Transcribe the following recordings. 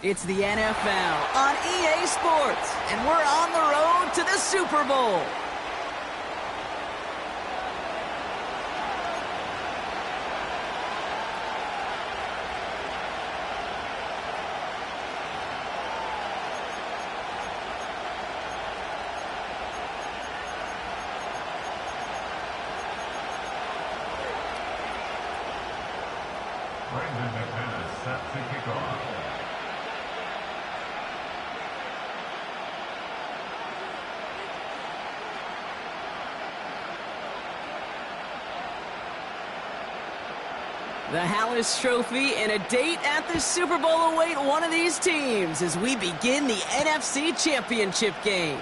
It's the NFL on EA Sports, and we're on the road to the Super Bowl. Set to kick off. The Hallis Trophy and a date at the Super Bowl await one of these teams as we begin the NFC Championship game.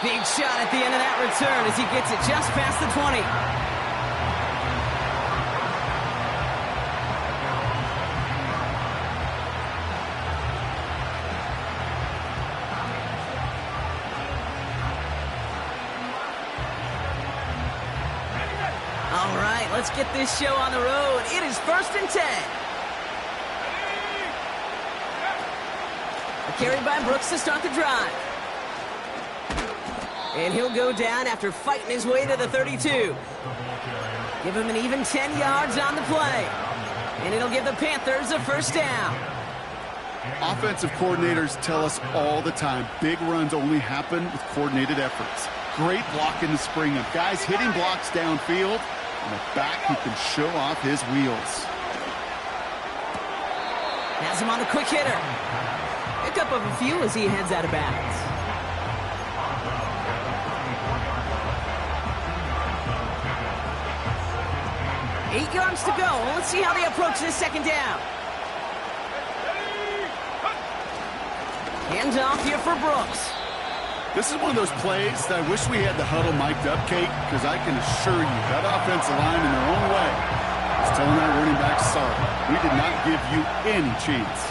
Big shot at the end of that return as he gets it just past the 20. All right, let's get this show on the road. It is 1st and 10. A carry by Brooks to start the drive. And he'll go down after fighting his way to the 32. Give him an even 10 yards on the play. And it'll give the Panthers a first down. Offensive coordinators tell us all the time, big runs only happen with coordinated efforts. Great blocking to spring up. Guys hitting blocks downfield. And a back who can show off his wheels. Has him on the quick hitter. Pick up of a few as he heads out of bounds. Eight yards to go. Let's see how they approach this second down. Hands off here for Brooks. This is one of those plays that I wish we had the huddle mic'd up, Kate, because I can assure you that offensive line in their own way is telling that running back, sorry, we did not give you any chance.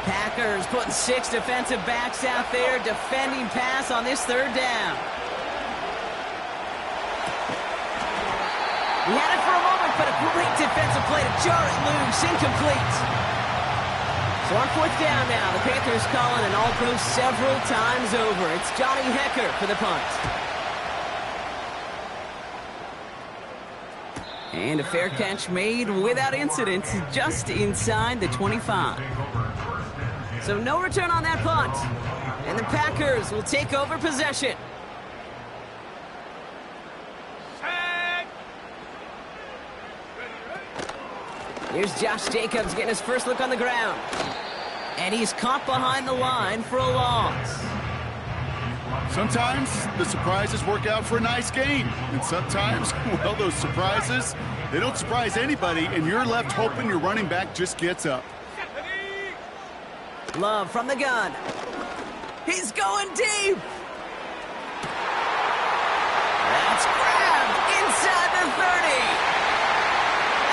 Packers putting 6 defensive backs out there defending pass on this third down. We had it for a moment, but a great defensive play to jar it loose, incomplete. So on 4th down now, the Panthers calling an all-pro several times over. It's Johnny Hecker for the punt. And a fair catch made without incident, just inside the 25. So no return on that punt. And the Packers will take over possession. Here's Josh Jacobs getting his first look on the ground. And he's caught behind the line for a loss. Sometimes the surprises work out for a nice game. And sometimes, well, those surprises, they don't surprise anybody, and you're left hoping your running back just gets up. Love from the gun. He's going deep. That's grabbed inside the 30.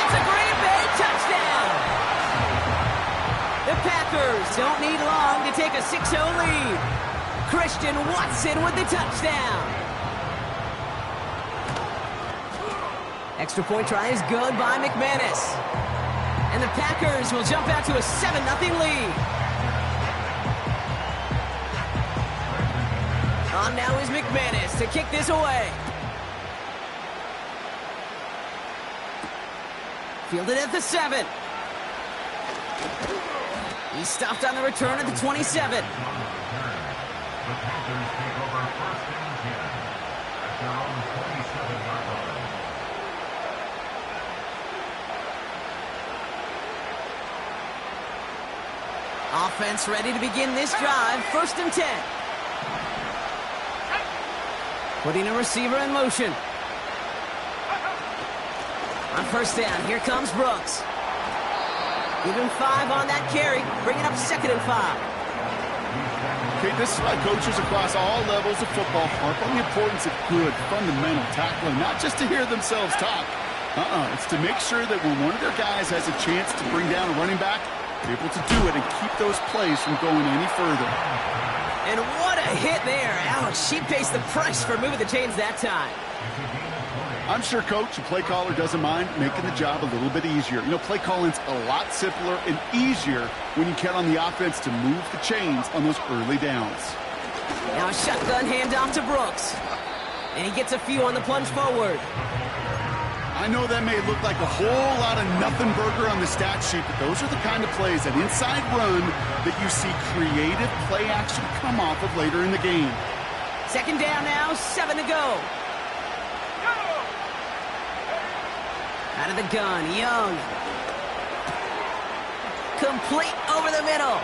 That's a Green Bay touchdown. The Packers don't need long to take a 6-0 lead. Christian Watson with the touchdown. Extra point try is good by McManus. And the Packers will jump out to a 7-0 lead. On now is McManus to kick this away. Fielded at the 7. He's stopped on the return at the 27. The Panthers take over 1st and 10 at their own 27-yard line. Offense ready to begin this drive. 1st and 10. Putting a receiver in motion. On 1st down, here comes Brooks. Give him 5 on that carry, bringing up 2nd and 5. Okay, this is why coaches across all levels of football harp on the importance of good, fundamental tackling, not just to hear themselves talk. It's to make sure that when one of their guys has a chance to bring down a running back, they're able to do it and keep those plays from going any further. And what a hit there. Alex, she pays the price for moving the chains that time. I'm sure coach and play caller doesn't mind making the job a little bit easier. You know, play calling's a lot simpler and easier when you count on the offense to move the chains on those early downs. Now a shotgun handoff to Brooks. And he gets a few on the plunge forward. I know that may look like a whole lot of nothing burger on the stat sheet, but those are the kind of plays, that inside run, that you see creative play action come off of later in the game. Second down now, 7 to go. Out of the gun, Young. Complete over the middle.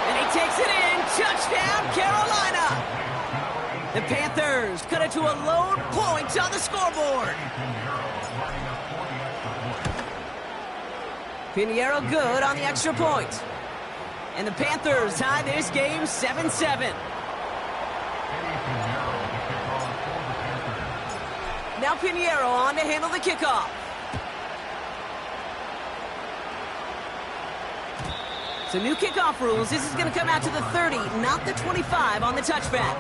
And he takes it in. Touchdown, Carolina. The Panthers cut it to a lone point on the scoreboard. Pinheiro good on the extra point. And the Panthers tie this game 7-7. Now Pinheiro on to handle the kickoff. So new kickoff rules. This is going to come out to the 30, not the 25 on the touchback.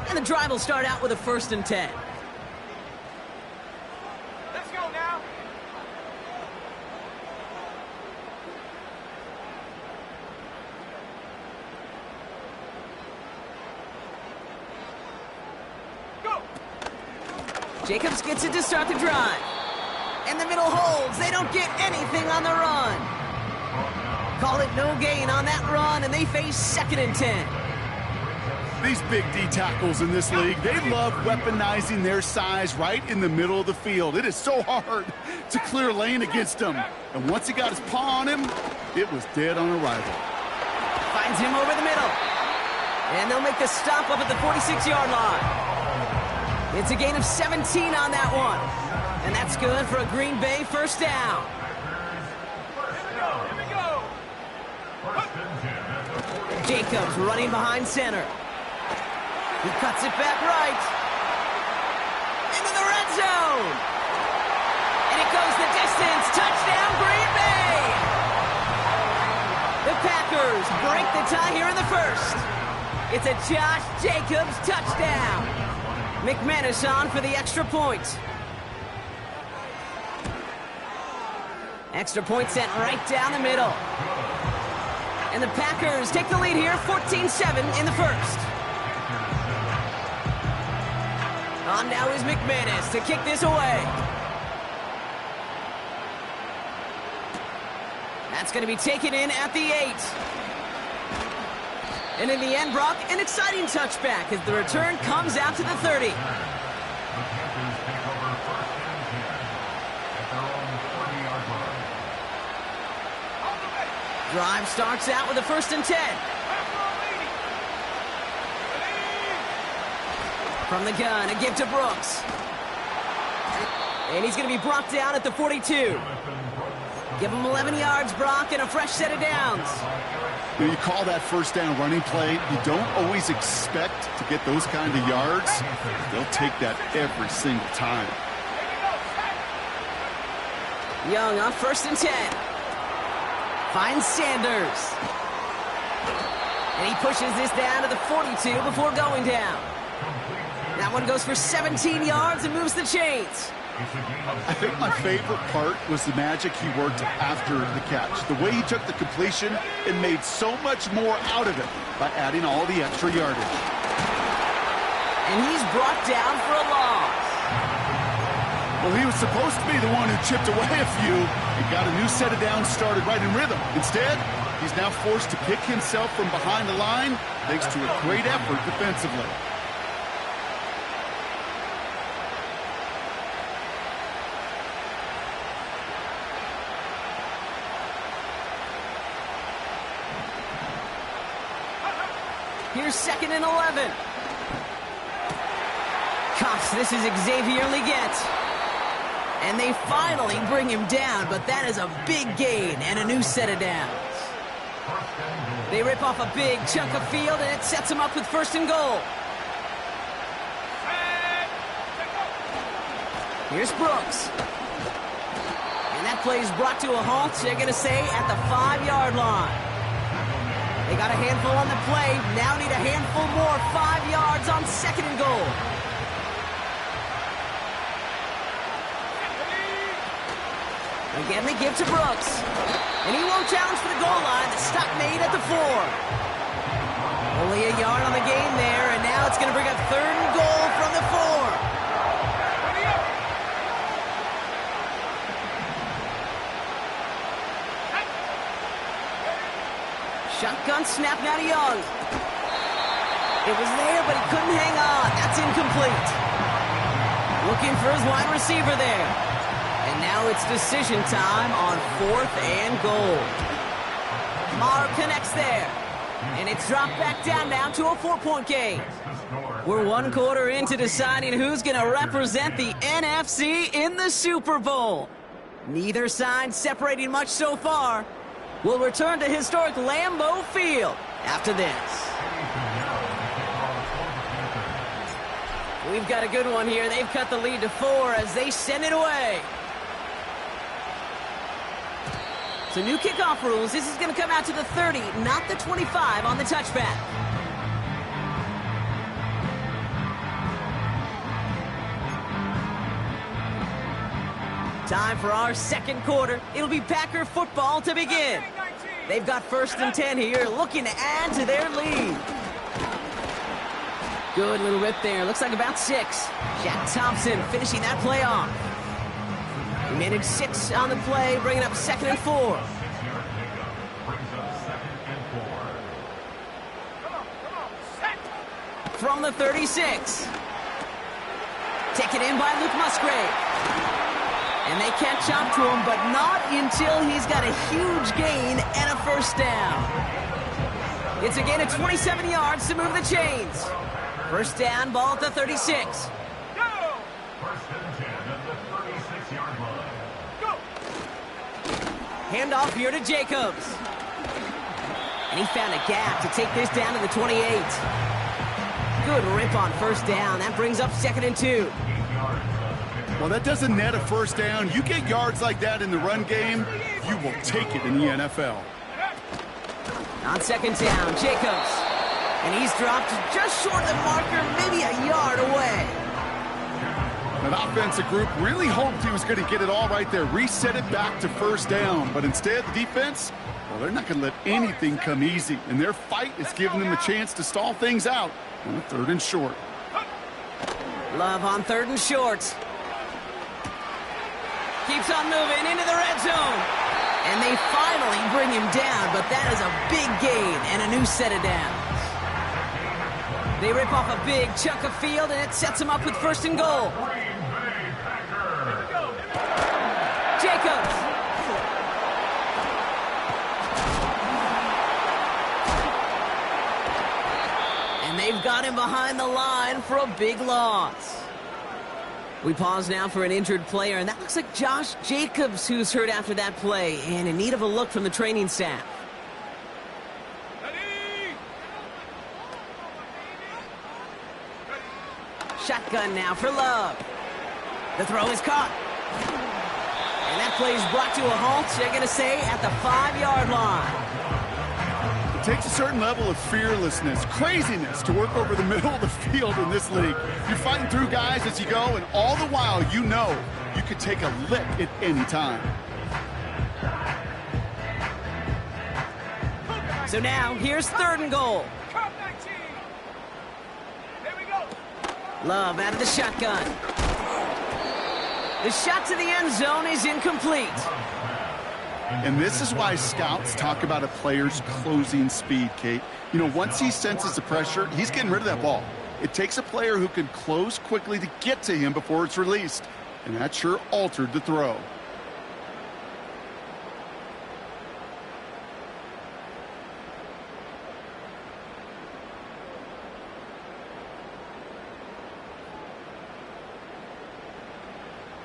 And the drive will start out with a 1st and 10. Let's go now. Go. Jacobs gets it to start the drive. And the middle holds. They don't get anything on the run. Call it no gain on that run, and they face 2nd and 10. These big D tackles in this league, they love weaponizing their size right in the middle of the field. It is so hard to clear lane against them. And once he got his paw on him, it was dead on arrival. Finds him over the middle. And they'll make the stop up at the 46-yard line. It's a gain of 17 on that one. And that's good for a Green Bay 1st down. Here we go. Jacobs running behind center. He cuts it back right. Into the red zone. And it goes the distance. Touchdown, Green Bay. The Packers break the tie here in the 1st. It's a Josh Jacobs touchdown. McManus on for the extra point. Extra point sent right down the middle. And the Packers take the lead here, 14-7 in the 1st. On now is McManus to kick this away. That's going to be taken in at the 8. And in the end, Brock, an exciting touchback as the return comes out to the 30. Drive starts out with a 1st and 10. From the gun, a give to Brooks. And he's going to be brought down at the 42. Give him 11 yards, Brock, and a fresh set of downs. When you call that 1st down running play, you don't always expect to get those kind of yards. They'll take that every single time. Young on 1st and 10. Finds Sanders. And he pushes this down to the 42 before going down. That one goes for 17 yards and moves the chains. I think my favorite part was the magic he worked after the catch. The way he took the completion and made so much more out of it by adding all the extra yardage. And he's brought down for a loss. Well, he was supposed to be the one who chipped away a few. He got a new set of downs started right in rhythm. Instead, he's now forced to pick himself from behind the line thanks to a great effort defensively. Here's 2nd and 11. Gosh, this is Xavier Leggett. And they finally bring him down, but that is a big gain and a new set of downs. They rip off a big chunk of field, and it sets them up with 1st and goal. Here's Brooks. And that play is brought to a halt, they're going to say, at the 5-yard line. They got a handful on the play. Now need a handful more. 5 yards on 2nd and goal. Again, they give to Brooks. And he won't challenge for the goal line. The stop made at the 4. Only a yard on the game there, and now it's going to bring up 3rd and goal from the 4. Shotgun snap now to Young. It was there, but he couldn't hang on. That's incomplete. Looking for his wide receiver there. And now it's decision time on 4th and goal. Maher connects there. And it's dropped back down now to a 4-point game. We're 1 quarter into deciding who's going to represent the NFC in the Super Bowl. Neither side separating much so far. We'll return to historic Lambeau Field after this. We've got a good one here. They've cut the lead to 4 as they send it away. So new kickoff rules. This is going to come out to the 30, not the 25 on the touchback. Time for our 2nd quarter. It'll be Packer football to begin. They've got 1st and 10 here, looking to add to their lead. Good little rip there. Looks like about 6. Jack Thompson finishing that play off. He managed 6 on the play, bringing up 2nd and 4. From the 36. Taken in by Luke Musgrave. And they catch up to him, but not until he's got a huge gain and a 1st down. It's a gain of 27 yards to move the chains. 1st down, ball at the 36. Go! 1st and 10 at the 36-yard line. Go! Handoff here to Jacobs. And he found a gap to take this down to the 28. Good rip on 1st down. That brings up 2nd and 2. Well, that doesn't net a 1st down. You get yards like that in the run game, you will take it in the NFL. On 2nd down, Jacobs. And he's dropped just short of the marker, maybe a yard away. That offensive group really hoped he was going to get it all right there, reset it back to 1st down. But instead, the defense, well, they're not going to let anything come easy. And their fight is giving them a chance to stall things out on a 3rd and short. Love on 3rd and short. Keeps on moving into the red zone. And they finally bring him down, but that is a big gain and a new set of downs. They rip off a big chunk of field, and it sets him up with 1st and goal. Jacobs. And they've got him behind the line for a big loss. We pause now for an injured player, and that looks like Josh Jacobs, who's hurt after that play, and in need of a look from the training staff. Shotgun now for Love. The throw is caught. And that play is brought to a halt, they're going to say, at the 5-yard line. It takes a certain level of fearlessness, craziness to work over the middle of the field in this league. You're fighting through guys as you go, and all the while you know you could take a lick at any time. So now, here's 3rd and goal. Love out of the shotgun. The shot to the end zone is incomplete. And this is why scouts talk about a player's closing speed, Kate. You know, once he senses the pressure, he's getting rid of that ball. It takes a player who can close quickly to get to him before it's released. And that sure altered the throw.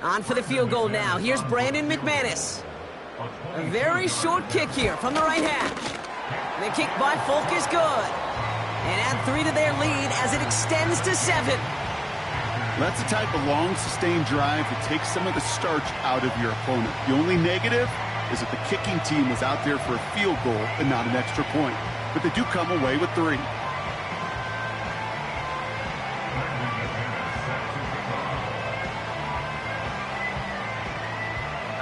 On for the field goal now. Here's Brandon McManus. A very short kick here from the right hash. The kick by Folk is good. And add 3 to their lead as it extends to 7. That's the type of long, sustained drive that takes some of the starch out of your opponent. The only negative is that the kicking team was out there for a field goal and not an extra point. but they do come away with 3.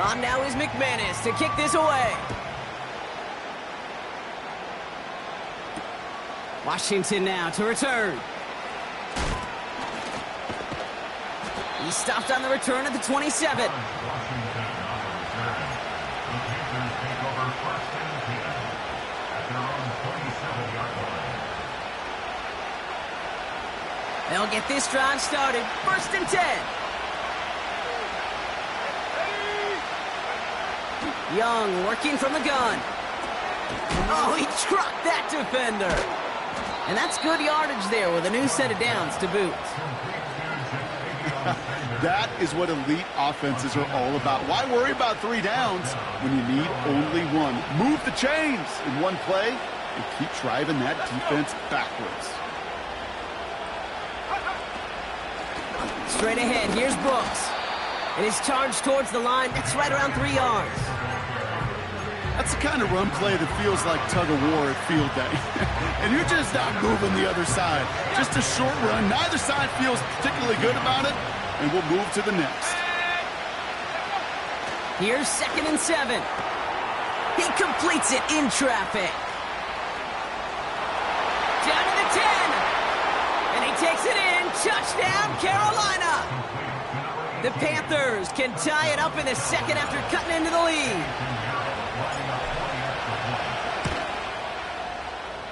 On now is McManus to kick this away. Washington now to return. He stopped on the return at the 27. They'll get this drive started. 1st and 10. Young working from the gun. Oh, he trucked that defender. And that's good yardage there with a new set of downs to boot. That is what elite offenses are all about. Why worry about 3 downs when you need only 1? Move the chains in one play and keep driving that defense backwards. Straight ahead, here's Brooks. And his charge towards the line, that's right around 3 yards. That's the kind of run play that feels like tug-of-war at field day. And you're just not moving the other side. Just a short run. Neither side feels particularly good about it, and we'll move to the next. Here's 2nd and 7. He completes it in traffic. Down to the 10. And he takes it in. Touchdown, Carolina. The Panthers can tie it up in the second after cutting into the lead.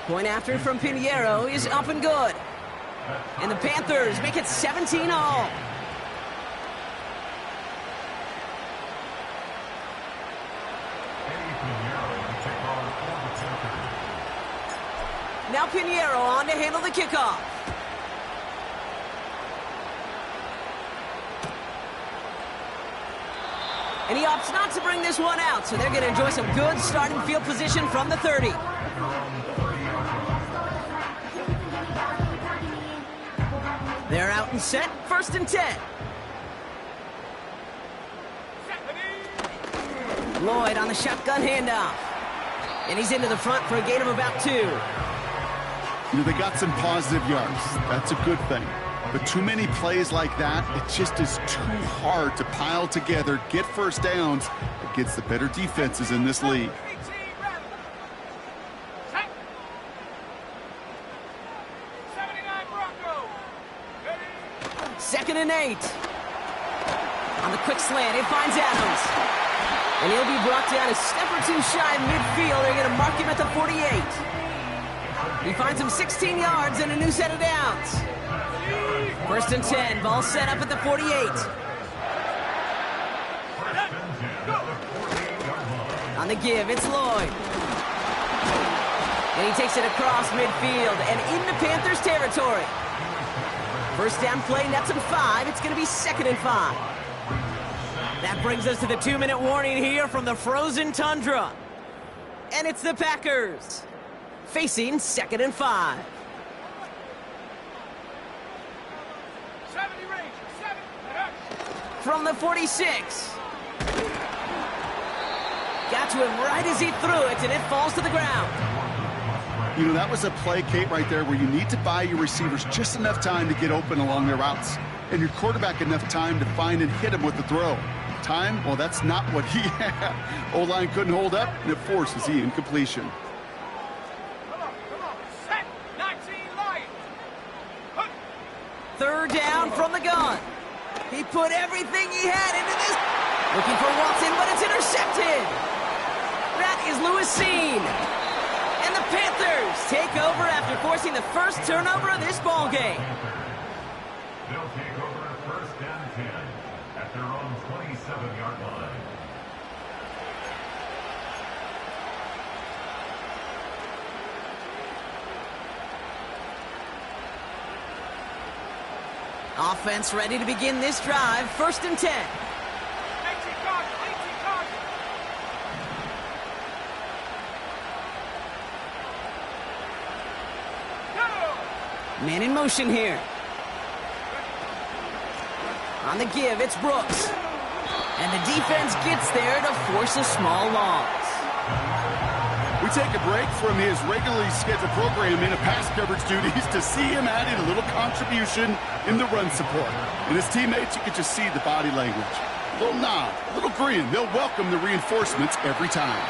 Point after from Pinheiro is up and good. And the Panthers make it 17 all. Now Pinheiro on to handle the kickoff. And he opts not to bring this one out, so they're going to enjoy some good starting field position from the 30. They're out and set, 1st and 10. Lloyd on the shotgun handoff. And he's into the front for a gain of about 2. You know, they got some positive yards. That's a good thing. But too many plays like that, it just is too hard to pile together, get 1st downs against the better defenses in this league. 2nd and 8. On the quick slant, it finds Adams. And he'll be brought down a step or 2 shy of midfield. They're going to mark him at the 48. He finds him 16 yards and a new set of downs. 1st and 10, ball set up at the 48. On the give, it's Lloyd. And he takes it across midfield and into Panthers territory. 1st down play, nets him 5. It's going to be 2nd and 5. That brings us to the 2-minute warning here from the frozen tundra. And it's the Packers facing 2nd and 5. From the 46. Got to him right as he threw it, and it falls to the ground. You know, that was a play, Kate, right there where you need to buy your receivers just enough time to get open along their routes, and your quarterback enough time to find and hit him with the throw. Time, well, that's not what he had. O-line couldn't hold up, and it forces the incompletion. Come on. Set. 19 Lions. 3rd down from the gun. He put everything he had into this. Looking for Watson, but it's intercepted. That is Lewis Seen. And the Panthers take over after forcing the first turnover of this ball game. They'll take over 1st and 10 at their own 27-yard line. Offense ready to begin this drive. 1st and 10. 18 cards. Man in motion here. On the give, it's Brooks. And the defense gets there to force a small loss. We take a break from his regularly scheduled programming of pass coverage duties to see him adding a little contribution in the run support. And his teammates, you can just see the body language. A little nod, a little grin. They'll welcome the reinforcements every time.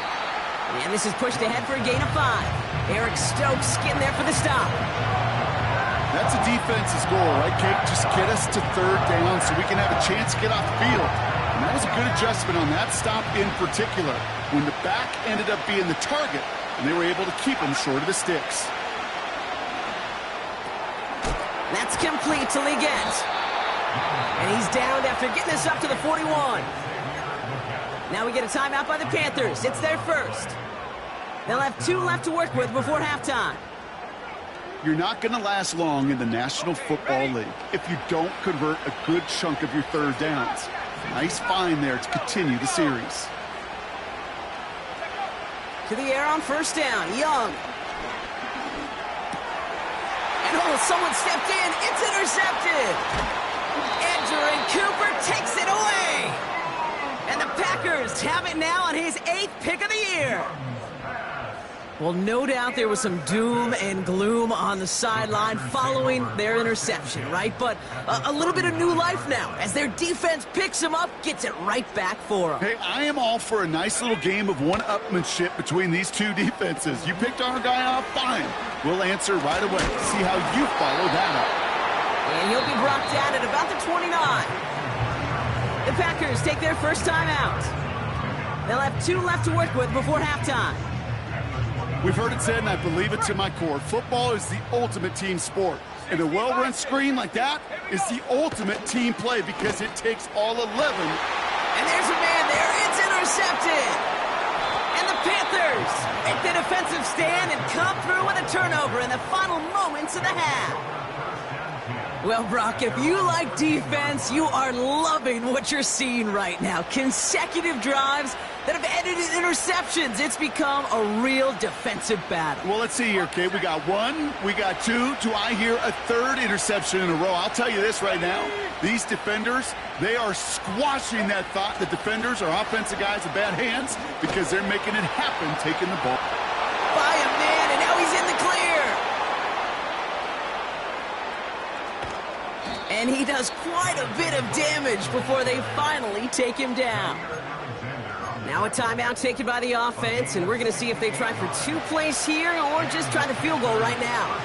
And this is pushed ahead for a gain of 5. Eric Stokes getting there for the stop. That's a defense's goal, right, Kate? Just get us to third down so we can have a chance to get off the field. And that was a good adjustment on that stop in particular, when the back ended up being the target, and they were able to keep him short of the sticks. That's complete to Leggett. And he's downed after getting us up to the 41. Now we get a timeout by the Panthers. It's their first. They'll have 2 left to work with before halftime. You're not going to last long in the National Football League if you don't convert a good chunk of your third downs. Nice find there to continue the series. To the air on first down, Young. And someone stepped in. It's intercepted. And Cooper takes it away. And the Packers have it now on his 8th pick of the year. Well, no doubt there was some doom and gloom on the sideline following their interception, right? But a little bit of new life now as their defense picks him up, gets it right back for him. Hey, I am all for a nice little game of one-upmanship between these two defenses. You picked our guy off, fine. We'll answer right away. See how you follow that up. And he'll be brought down at about the 29. The Packers take their first time out. They'll have 2 left to work with before halftime. We've heard it said, and I believe it to my core, football is the ultimate team sport. And a well-run screen like that is the ultimate team play because it takes all 11. And there's a man there. It's intercepted. And the Panthers make the defensive stand and come through with a turnover in the final moments of the half. Well, Brock, if you like defense, you are loving what you're seeing right now. Consecutive drives that have ended in interceptions. It's become a real defensive battle. Well, let's see here, Kate. We got 1, we got 2. Do I hear a 3rd interception in a row? I'll tell you this right now. These defenders, they are squashing that thought. The defenders are offensive guys with bad hands because they're making it happen, taking the ball. By a man, and now he's in the clear. And he does quite a bit of damage before they finally take him down. Now a timeout taken by the offense, and we're going to see if they try for 2 plays here or just try the field goal right now.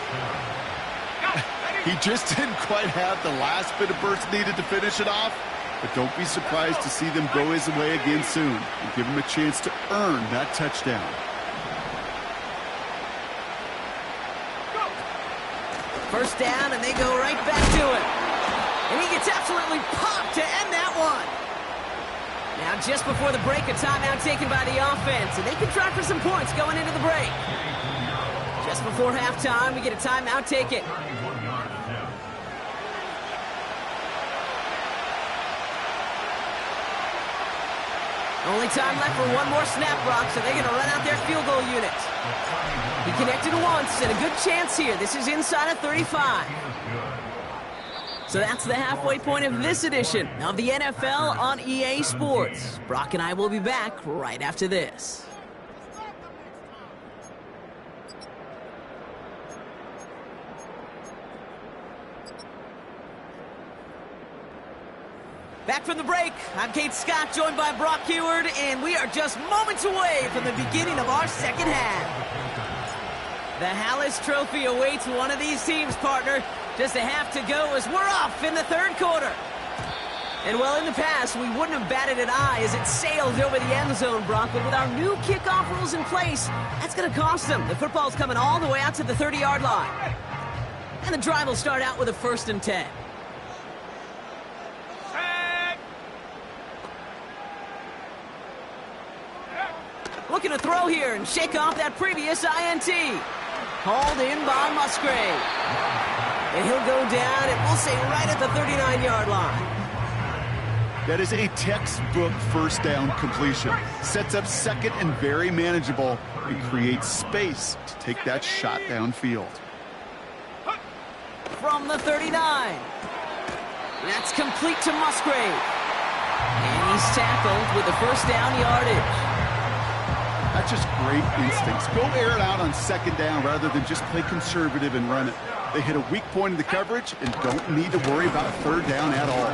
He just didn't quite have the last bit of burst needed to finish it off, but don't be surprised to see them go his way again soon and give him a chance to earn that touchdown. First down, and they go right back to it. And he gets absolutely popped to end that one. Now, just before the break, a timeout taken by the offense, and they can try for some points going into the break. Just before halftime, we get a timeout taken. Only time left for 1 more snap, Brock, so they're going to run out their field goal unit. He connected once, and a good chance here. This is inside of 35. So that's the halfway point of this edition of the NFL on EA Sports. Brock and I will be back right after this. Back from the break, I'm Kate Scott, joined by Brock Heward, and we are just moments away from the beginning of our second half. The Hallis Trophy awaits one of these teams, partner. Just a half to go as we're off in the 3rd quarter. And well, in the past, we wouldn't have batted an eye as it sailed over the end zone, Brock. But with our new kickoff rules in place, that's going to cost them. The football's coming all the way out to the 30-yard line. And the drive will start out with a 1st and 10. Looking to throw here and shake off that previous INT. Hauled in by Musgrave. And he'll go down, and we'll say right at the 39-yard line. That is a textbook first down completion. Sets up second and very manageable and creates space to take that shot downfield. From the 39. That's complete to Musgrave. And he's tackled with the first down yardage. That's just great instincts. Go air it out on second down rather than just play conservative and run it. They hit a weak point in the coverage and don't need to worry about third down at all.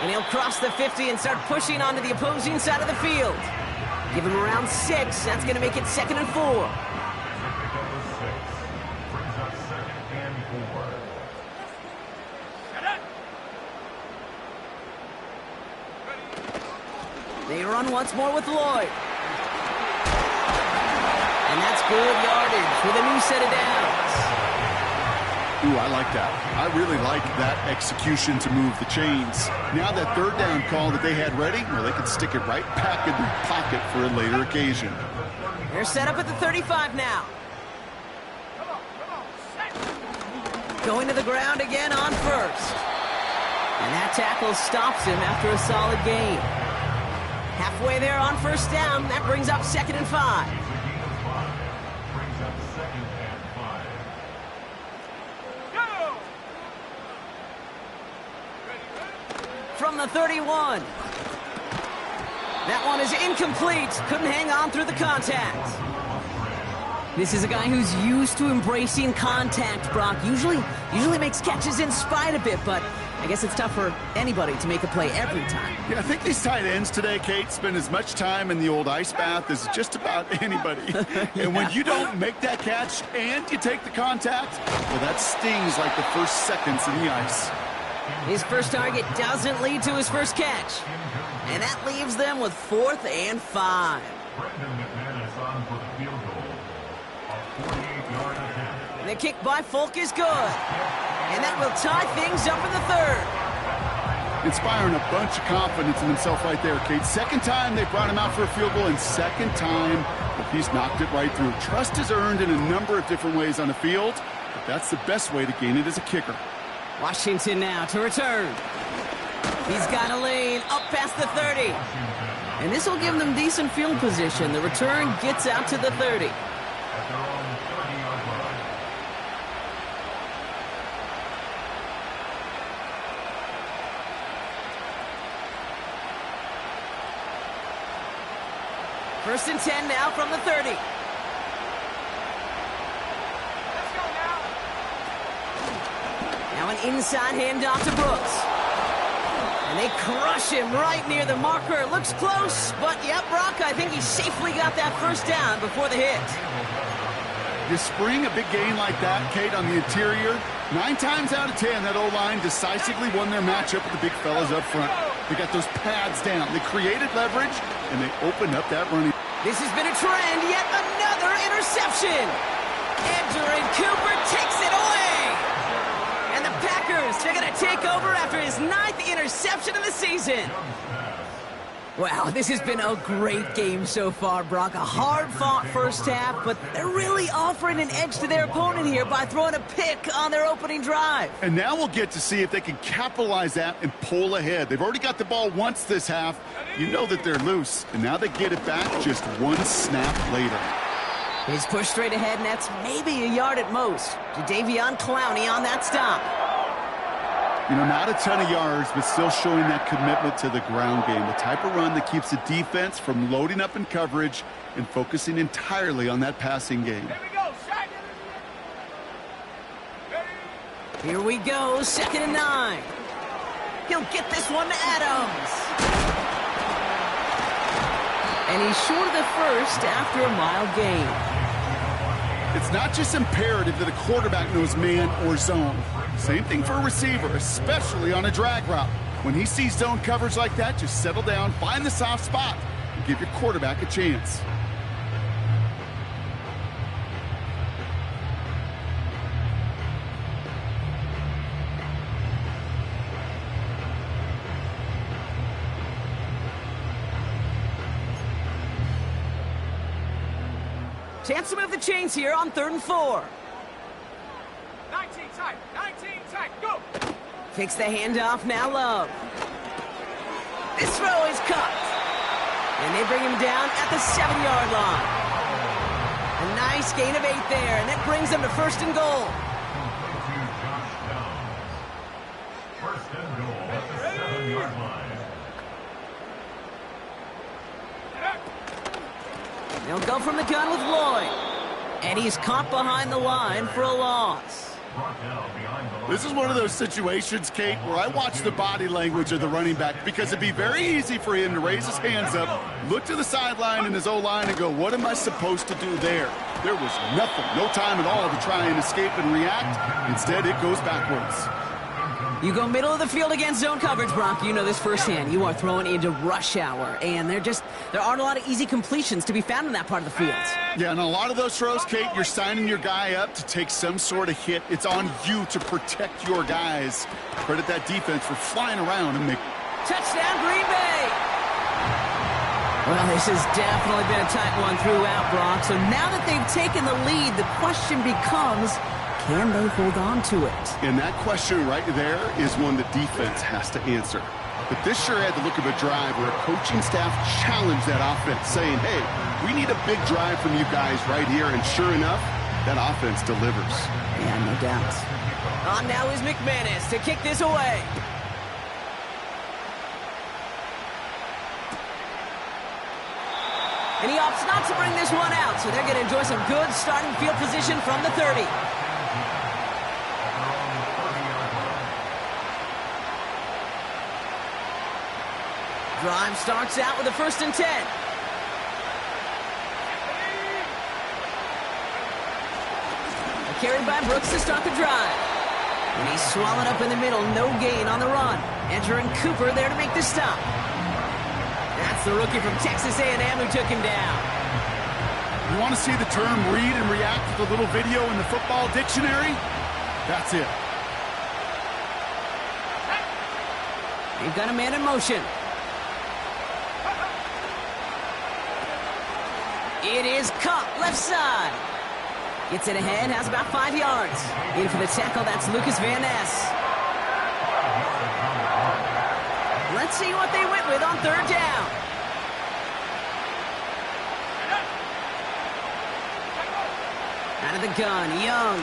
And he'll cross the 50 and start pushing onto the opposing side of the field. Give him around 6. That's going to make it 2nd and 4. They run once more with Lloyd. And that's good yardage with a new set of downs. Ooh, I like that. I really like that execution to move the chains. Now that third down call that they had ready, well, they can stick it right back in their pocket for a later occasion. They're set up at the 35 now. Going to the ground again on first. And that tackle stops him after a solid gain. Halfway there on first down. That brings up 2nd and 5. From the 31. That one is incomplete. Couldn't hang on through the contact. This is a guy who's used to embracing contact, Brock. Usually makes catches in spite of it, but I guess it's tough for anybody to make a play every time. Yeah, I think these tight ends today, Kate, spend as much time in the old ice bath as just about anybody. And when you don't make that catch and you take the contact, well, that stings like the first seconds in the ice. His first target doesn't lead to his first catch. And that leaves them with 4th and 5. The kick by Folk is good. And that will tie things up in the 3rd. Inspiring a bunch of confidence in himself right there, Kate. Second time they brought him out for a field goal, and second time he's knocked it right through. Trust is earned in a number of different ways on the field, but that's the best way to gain it as a kicker. Washington now to return. He's got a lane up past the 30. And this will give them decent field position. The return gets out to the 30. First and 10 now from the 30. Let's go now. Now an inside handoff to Brooks. And they crush him right near the marker. Looks close, but yep, Brock, I think he safely got that first down before the hit. You spring a big gain like that, Kate, on the interior, 9 times out of 10, that O-line decisively won their matchup with the big fellas up front. They got those pads down. They created leverage, and they opened up that running. This has been a trend. Yet another interception. Andrew Cooper takes it away. And the Packers are going to take over after his 9th interception of the season. Wow, this has been a great game so far, Brock. A hard-fought first half, but they're really offering an edge to their opponent here by throwing a pick on their opening drive. And now we'll get to see if they can capitalize that and pull ahead. They've already got the ball once this half. You know that they're loose, and now they get it back just 1 snap later. He's pushed straight ahead, and that's maybe a yard at most. Jadeveon Clowney on that stop. You know, not a ton of yards, but still showing that commitment to the ground game. The type of run that keeps the defense from loading up in coverage and focusing entirely on that passing game. Here we go, Shaq. Here we go, 2nd and 9. He'll get this one to Adams. And he's short of the first after a mild gain. It's not just imperative that a quarterback knows man or zone. Same thing for a receiver, especially on a drag route. When he sees zone coverage like that, just settle down, find the soft spot, and give your quarterback a chance. Chance to move the chains here on 3rd and 4. 19 tight, go! Takes the handoff, now Love. This throw is cut. And they bring him down at the 7-yard line. A nice gain of 8 there, and that brings them to 1st and goal. First and goal at the 7-yard line. They'll go from the gun with Lloyd. And he's caught behind the line for a loss. This is one of those situations, Kate, where I watch the body language of the running back because it'd be very easy for him to raise his hands up, look to the sideline in his O-line and go, what am I supposed to do there? There was nothing, no time at all to try and escape and react. Instead, it goes backwards. You go middle of the field against zone coverage, Brock. You know this firsthand. You are throwing into rush hour, and there aren't a lot of easy completions to be found in that part of the field. Yeah, and a lot of those throws, Kate, you're signing your guy up to take some sort of hit. It's on you to protect your guys. Credit that defense for flying around and make... Touchdown, Green Bay! Well, this has definitely been a tight one throughout, Brock. So now that they've taken the lead, the question becomes, can they hold on to it? And that question right there is one the defense has to answer. But this sure had the look of a drive where a coaching staff challenged that offense, saying, hey, we need a big drive from you guys right here. And sure enough, that offense delivers. Yeah, no doubt. On now is McManus to kick this away. And he opts not to bring this one out, so they're going to enjoy some good starting field position from the 30. Drive starts out with a 1st and 10. A carry by Brooks to start the drive. And he's swallowed up in the middle, no gain on the run. Entering Cooper there to make the stop. That's the rookie from Texas A&M who took him down. You want to see the term read and react with a little video in the football dictionary? That's it. They've got a man in motion. It is caught left side. Gets it ahead, has about 5 yards. In for the tackle, that's Lucas Van Ness. Let's see what they went with on 3rd down. Out of the gun, Young.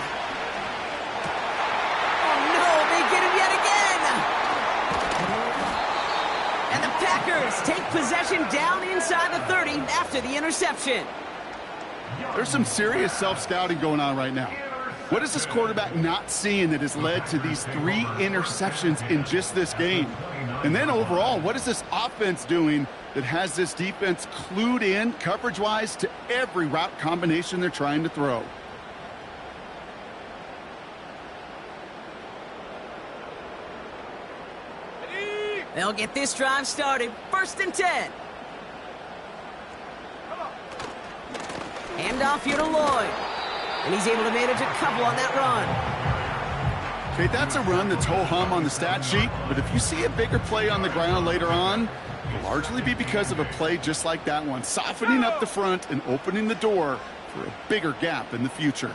Oh no, they get him yet again. And the Packers take possession down inside the 30 after the interception. There's some serious self-scouting going on right now. What is this quarterback not seeing that has led to these 3 interceptions in just this game? And then overall, what is this offense doing that has this defense clued in coverage-wise to every route combination they're trying to throw? They'll get this drive started. 1st and 10. Handoff here to Lloyd. And he's able to manage a couple on that run. Okay, that's a run that's ho-hum on the stat sheet, but if you see a bigger play on the ground later on, it'll largely be because of a play just like that one, softening up the front and opening the door for a bigger gap in the future.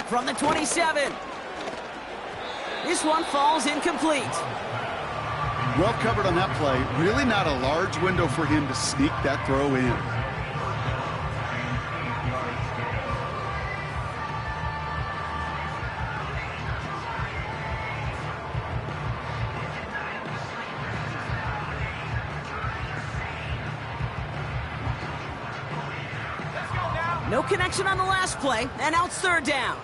From the 27. This one falls incomplete. Well covered on that play. Really not a large window for him to sneak that throw in. No connection on the last play, and now it's 3rd down.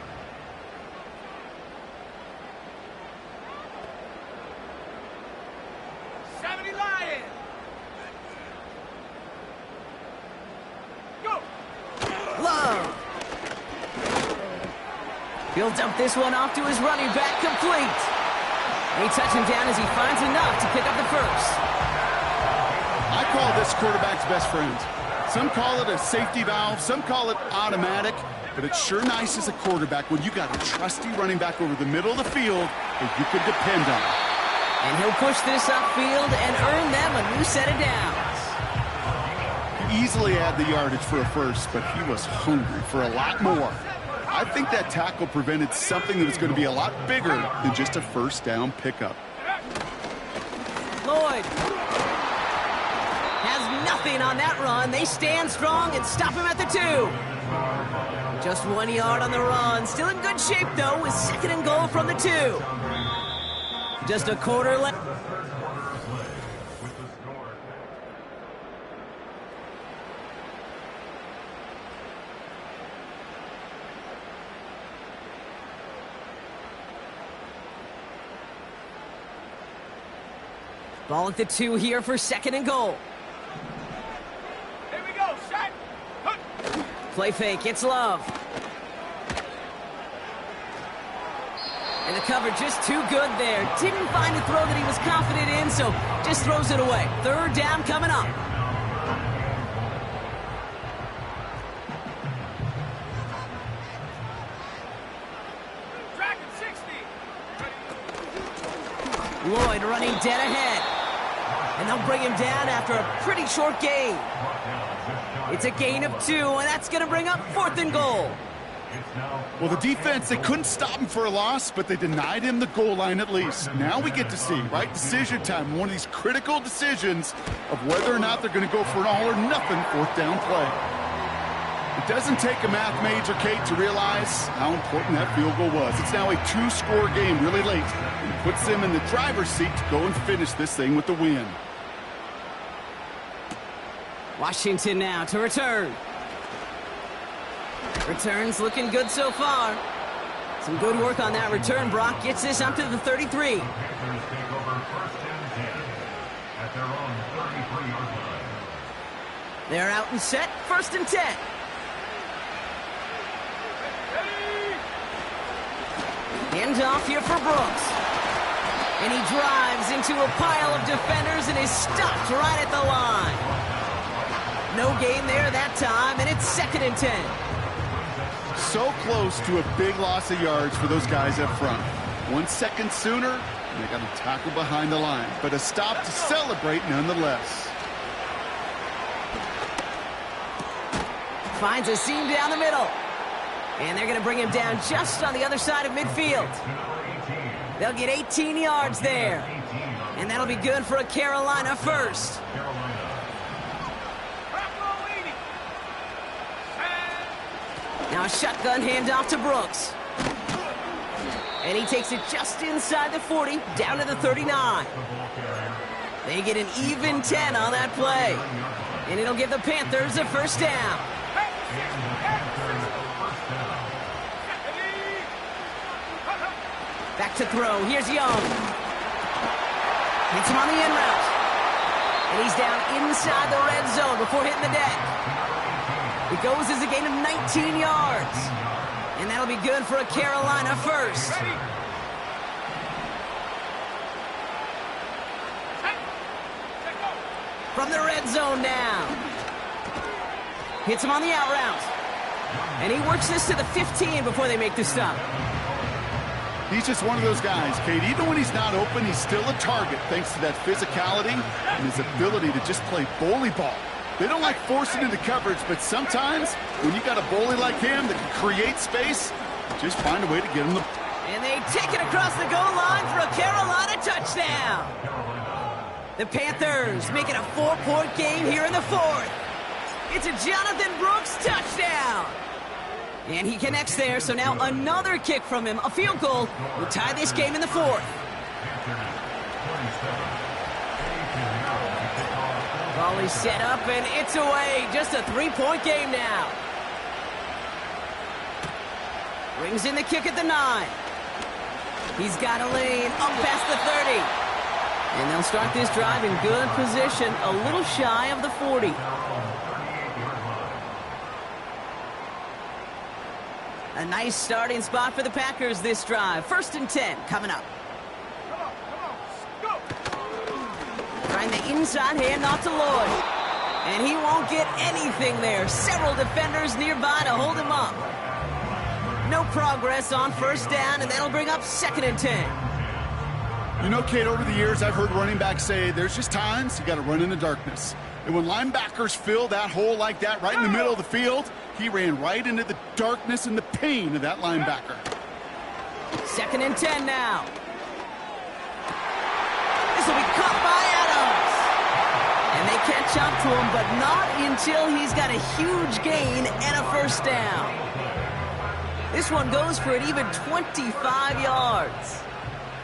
He'll dump this one off to his running back, complete. They touch him down as he finds enough to pick up the 1st. I call this quarterback's best friend. Some call it a safety valve, some call it automatic, but it's sure nice as a quarterback when you got a trusty running back over the middle of the field that you can depend on. And he'll push this upfield and earn them a new set of downs. He easily had the yardage for a 1st, but he was hungry for a lot more. I think that tackle prevented something that was going to be a lot bigger than just a 1st down pickup. Lloyd has nothing on that run. They stand strong and stop him at the 2. Just 1 yard on the run. Still in good shape, though, with 2nd and goal from the 2. Just a quarter left. Ball at the 2 here for 2nd and goal. Here we go, shot. Play fake, it's Love. And the cover just too good there. Didn't find a throw that he was confident in, so just throws it away. 3rd down coming up. Dragon 60. Lloyd running dead ahead. And they'll bring him down after a pretty short gain. It's a gain of 2, and that's going to bring up 4th and goal. Well, the defense, they couldn't stop him for a loss, but they denied him the goal line at least. Now we get to see, right, decision time, one of these critical decisions of whether or not they're going to go for an all-or-nothing 4th down play. It doesn't take a math major, Kate, to realize how important that field goal was. It's now a 2-score game really late, and puts them in the driver's seat to go and finish this thing with the win. Washington now to return. Returns looking good so far. Some good work on that return. Brock gets this up to the 33. Panthers take over 1st and 10 at their own 33-yard line. They're out and set. 1st and 10. Hand off here for Brooks. And he drives into a pile of defenders and is stopped right at the line. No gain there that time, and it's 2nd and 10. So close to a big loss of yards for those guys up front. 1 second sooner, and they got a tackle behind the line. But a stop to celebrate nonetheless. Finds a seam down the middle. And they're going to bring him down just on the other side of midfield. They'll get 18 yards there. And that'll be good for a Carolina first. Now a shotgun handoff to Brooks. And he takes it just inside the 40, down to the 39. They get an even 10 on that play. And it'll give the Panthers a 1st down. Back to throw. Here's Young. Hits him on the in route. And he's down inside the red zone before hitting the deck. It goes as a gain of 19 yards. And that'll be good for a Carolina first. From the red zone now. Hits him on the out route. And he works this to the 15 before they make the stop. He's just one of those guys, Kate. Even when he's not open, he's still a target thanks to that physicality and his ability to just play bully ball. They don't like forcing into coverage, but sometimes when you got a bully like him that can create space, just find a way to get him the... And they take it across the goal line for a Carolina touchdown. The Panthers make it a 4-point game here in the 4th. It's a Jonathan Brooks touchdown. And he connects there, so now another kick from him, a field goal, will tie this game in the 4th. Ball is set up, and it's away. Just a 3-point game now. Brings in the kick at the 9. He's got a lane up past the 30. And they'll start this drive in good position, a little shy of the 40. A nice starting spot for the Packers this drive. 1st and 10 coming up. Come on, go. Trying the inside handoff to Lloyd. And he won't get anything there. Several defenders nearby to hold him up. No progress on 1st down, and that'll bring up 2nd and 10. You know, Kate, over the years, I've heard running backs say there's just times you got to run in the darkness. And when linebackers fill that hole like that right in the middle of the field, he ran right into the darkness and the pain of that linebacker. 2nd and 10 now. This will be caught by Adams. And they catch up to him, but not until he's got a huge gain and a 1st down. This one goes for an even 25 yards.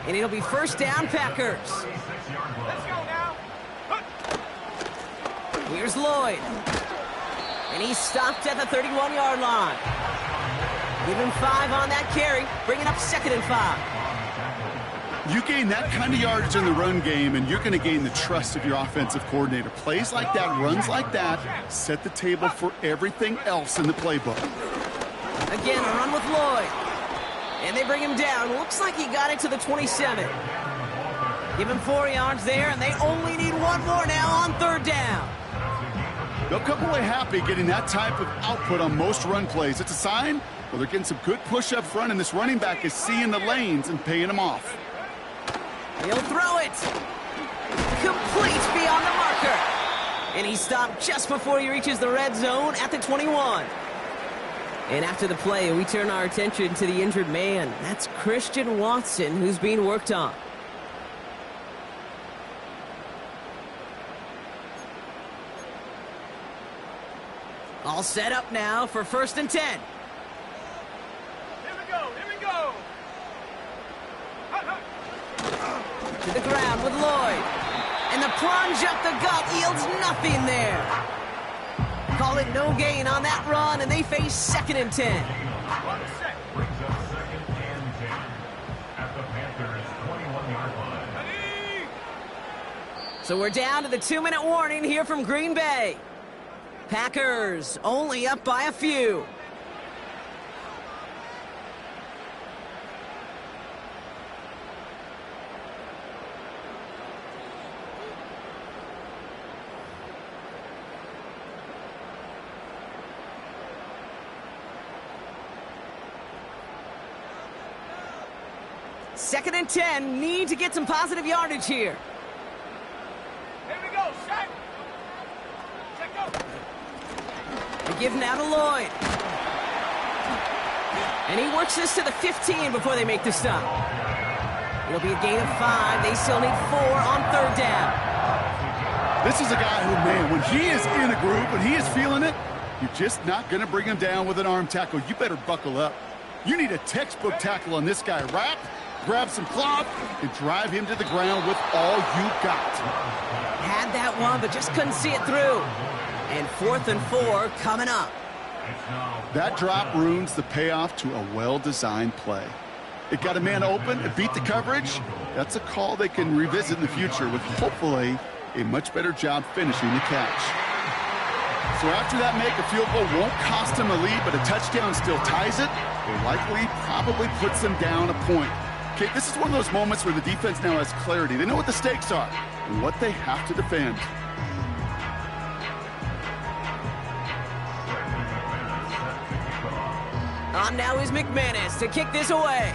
And it'll be 1st down, Packers. Let's go now. Here's Lloyd. And he's stopped at the 31-yard line. Give him 5 on that carry, bringing up 2nd and 5. You gain that kind of yardage in the run game, and you're going to gain the trust of your offensive coordinator. Plays like that, runs like that, set the table for everything else in the playbook. Again, a run with Lloyd. And they bring him down. Looks like he got it to the 27. Give him 4 yards there, and they only need one more now on 3rd down. They'll come away happy getting that type of output on most run plays. It's a sign, well, they're getting some good push up front, and this running back is seeing the lanes and paying them off. He'll throw it. Complete beyond the marker. And he stopped just before he reaches the red zone at the 21. And after the play, we turn our attention to the injured man. That's Christian Watson, who's being worked on. All set up now for 1st and 10. Here we go, here we go. To the ground with Lloyd. And the plunge up the gut yields nothing there. Call it no gain on that run, and they face 2nd and 10. Brings up 2nd and 10 at the Panthers' 21-yard line. So we're down to the 2-minute warning here from Green Bay. Packers only up by a few. Second and 10, need to get some positive yardage here. Here we go, shot. Check go. They give now to Lloyd. And he works this to the 15 before they make the stop. It'll be a gain of 5. They still need 4 on 3rd down. This is a guy who, man, when he is in a group, when he is feeling it, you're just not going to bring him down with an arm tackle. You better buckle up. You need a textbook tackle on this guy. Wrap, grab some cloth, and drive him to the ground with all you got. Had that one, but just couldn't see it through. And 4th and 4 coming up. That drop ruins the payoff to a well-designed play. It got a man open, it beat the coverage. That's a call they can revisit in the future with hopefully a much better job finishing the catch. So after that make, a field goal won't cost them a lead, but a touchdown still ties it. Or likely probably puts them down a point. Okay, this is one of those moments where the defense now has clarity. They know what the stakes are and what they have to defend. On now is McManus to kick this away.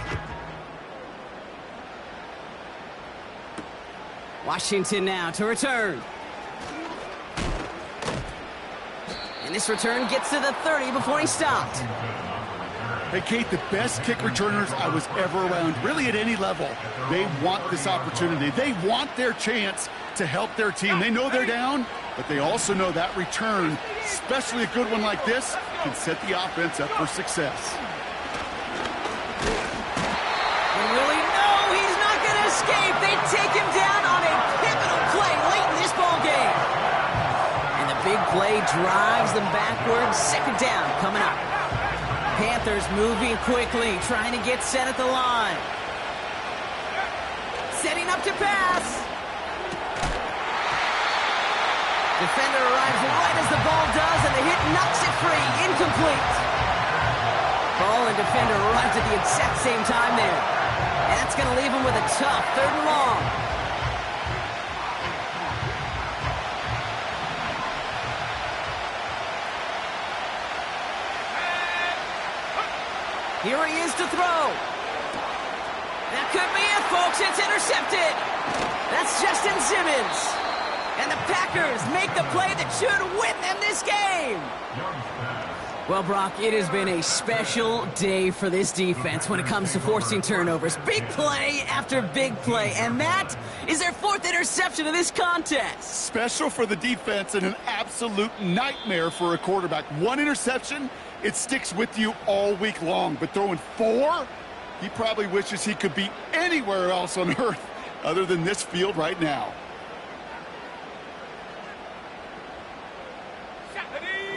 Washington now to return. And this return gets to the 30 before he stopped. Hey, Kate, the best kick returners I was ever around, really at any level, they want this opportunity. They want their chance to help their team. They know they're down, but they also know that return, especially a good one like this, can set the offense up for success. And really, no, he's not going to escape. They take him down on a pivotal play late in this ball game. And the big play drives them backwards. 2nd down coming up. Panthers moving quickly, trying to get set at the line. Setting up to pass. Defender arrives right as the ball does, and the hit knocks it free. Incomplete. Ball and defender arrived at the exact same time there. And that's going to leave him with a tough 3rd and long. Here he is to throw. That could be it, folks. It's intercepted. That's Justin Simmons. And the Packers make the play that should win them this game. Well, Brock, it has been a special day for this defense when it comes to forcing turnovers. Big play after big play, and that is their 4th interception of this contest. Special for the defense and an absolute nightmare for a quarterback. 1 interception, it sticks with you all week long. But throwing 4, he probably wishes he could be anywhere else on earth other than this field right now.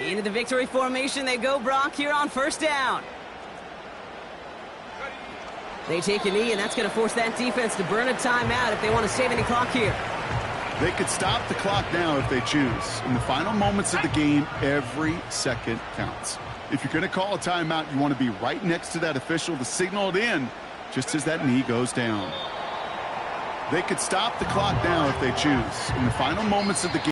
Into the victory formation they go, Brock, here on 1st down. They take a knee, and that's going to force that defense to burn a timeout if they want to save any clock here. They could stop the clock now if they choose. In the final moments of the game, every second counts. If you're going to call a timeout, you want to be right next to that official to signal it in just as that knee goes down. They could stop the clock now if they choose. In the final moments of the game,